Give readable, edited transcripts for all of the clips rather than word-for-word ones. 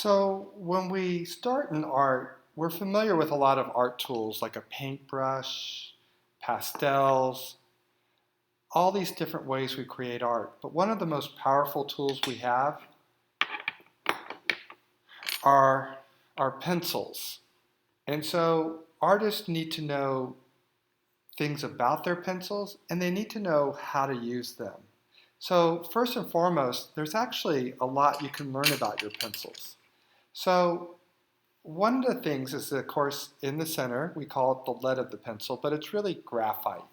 So when we start in art, we're familiar with a lot of art tools like a paintbrush, pastels, all these different ways we create art. But one of the most powerful tools we have are our pencils. And so artists need to know things about their pencils and they need to know how to use them. So first and foremost, there's actually a lot you can learn about your pencils. So one of the things is, of course, in the center, we call it the lead of the pencil, but it's really graphite.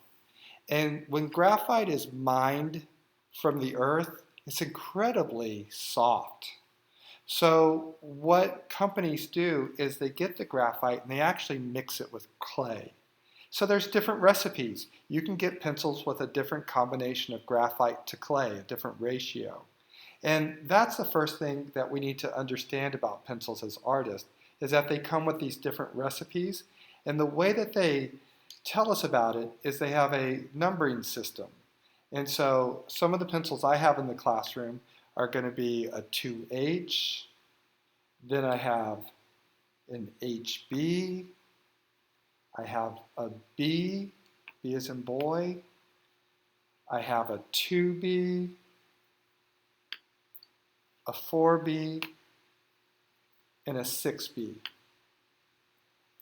And when graphite is mined from the earth, it's incredibly soft. So what companies do is they get the graphite and they actually mix it with clay. So there's different recipes. You can get pencils with a different combination of graphite to clay, a different ratio. And that's the first thing that we need to understand about pencils as artists, is that they come with these different recipes. And the way that they tell us about it is they have a numbering system. And so some of the pencils I have in the classroom are going to be a 2H, then I have an HB, I have a B, B as in boy, I have a 2B, a 4B, and a 6B.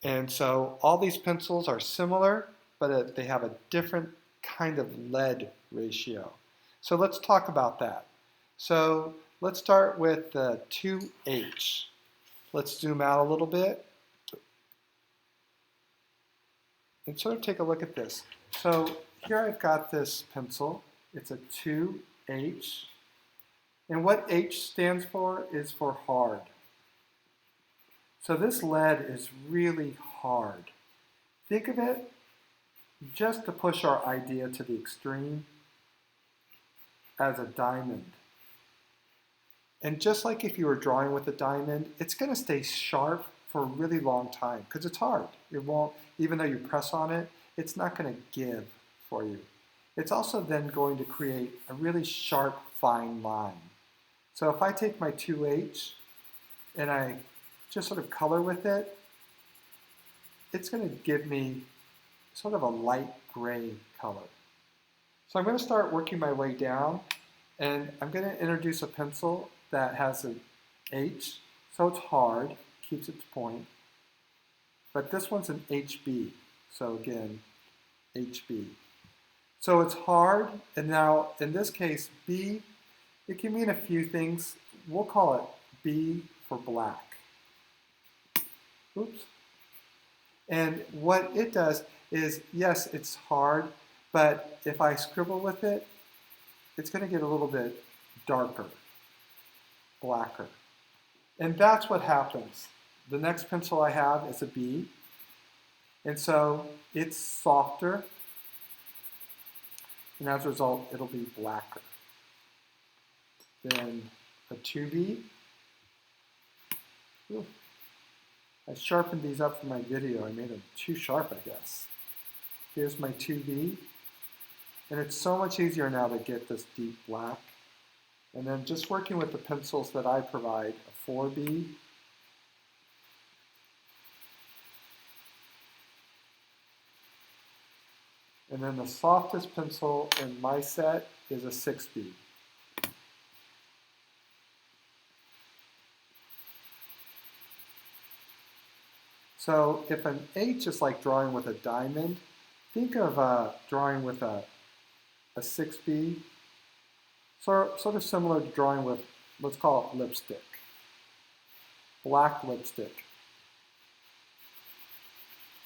And so all these pencils are similar, but they have a different kind of lead ratio. So let's talk about that. So let's start with the 2H. Let's zoom out a little bit and sort of take a look at this. So here I've got this pencil. It's a 2H. And what H stands for is for hard. So this lead is really hard. Think of it, just to push our idea to the extreme, as a diamond. And just like if you were drawing with a diamond, it's going to stay sharp for a really long time because it's hard. It won't, even though you press on it, it's not going to give for you. It's also then going to create a really sharp, fine line. So if I take my 2H and I just sort of color with it, it's going to give me sort of a light gray color. So I'm going to start working my way down, and I'm going to introduce a pencil that has an H, so it's hard, keeps its point, but this one's an HB, so again, HB. So it's hard, and now in this case, B, it can mean a few things. We'll call it B for black. Oops. And what it does is, yes, it's hard, but if I scribble with it, it's going to get a little bit darker, blacker. And that's what happens. The next pencil I have is a B, and so it's softer, and as a result, it'll be blacker. Then a 2B. Ooh. I sharpened these up for my video. I made them too sharp, I guess. Here's my 2B. And it's so much easier now to get this deep black. And then just working with the pencils that I provide, a 4B. And then the softest pencil in my set is a 6B. So if an H is like drawing with a diamond, think of drawing with a 6B, sort of similar to drawing with, let's call it lipstick, black lipstick.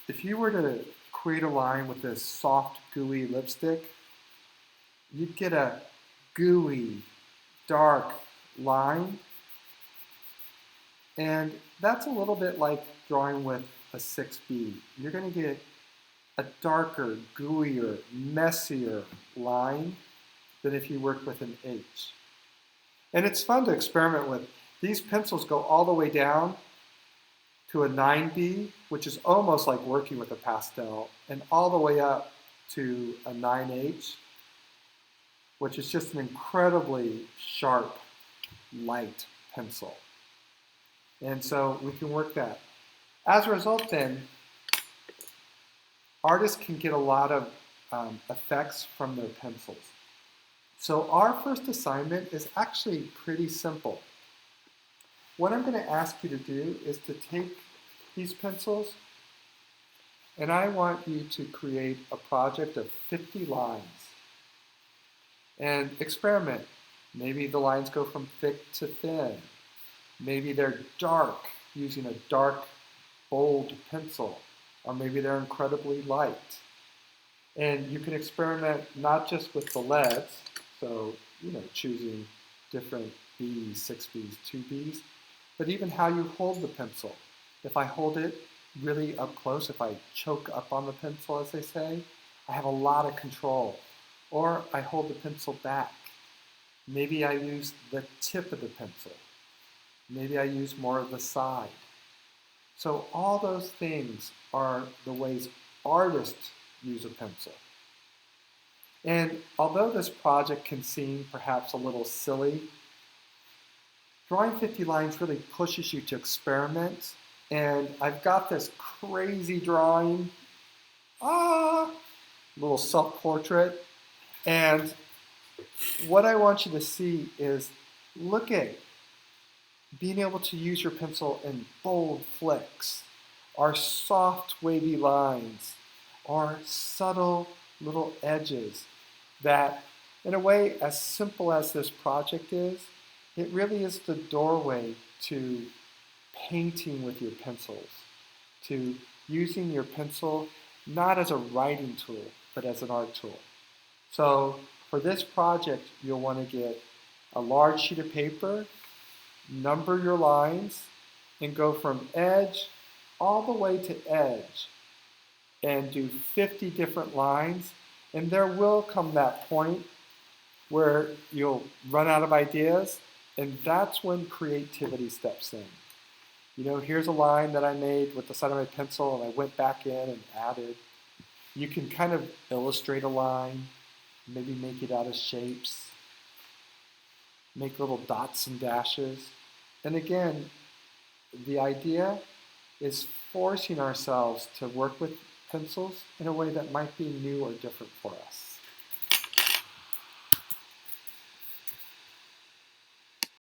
If you were to create a line with this soft, gooey lipstick, you'd get a gooey, dark line. And that's a little bit like drawing with a 6B. You're going to get a darker, gooier, messier line than if you worked with an H. And it's fun to experiment with. These pencils go all the way down to a 9B, which is almost like working with a pastel, and all the way up to a 9H, which is just an incredibly sharp, light pencil. And so we can work that. As a result then, artists can get a lot of effects from their pencils. So our first assignment is actually pretty simple. What I'm going to ask you to do is to take these pencils and I want you to create a project of 50 lines and experiment. Maybe the lines go from thick to thin. Maybe they're dark, using a dark, bold pencil, or maybe they're incredibly light. And you can experiment not just with the leads, so choosing different Bs, 6Bs, 2Bs, but even how you hold the pencil. If I hold it really up close, if I choke up on the pencil, as they say, I have a lot of control. Or I hold the pencil back. Maybe I use the tip of the pencil. Maybe I use more of the side. So all those things are the ways artists use a pencil. And although this project can seem perhaps a little silly, drawing 50 lines really pushes you to experiment. And I've got this crazy drawing, little self-portrait. And what I want you to see is look at being able to use your pencil in bold flicks, or soft wavy lines, or subtle little edges that, in a way, as simple as this project is, it really is the doorway to painting with your pencils, to using your pencil not as a writing tool, but as an art tool. So for this project, you'll want to get a large sheet of paper, number your lines, and go from edge all the way to edge and do 50 different lines. And there will come that point where you'll run out of ideas, and that's when creativity steps in. Here's a line that I made with the side of my pencil, and I went back in and added. You can kind of illustrate a line, maybe make it out of shapes, make little dots and dashes. And again, the idea is forcing ourselves to work with pencils in a way that might be new or different for us.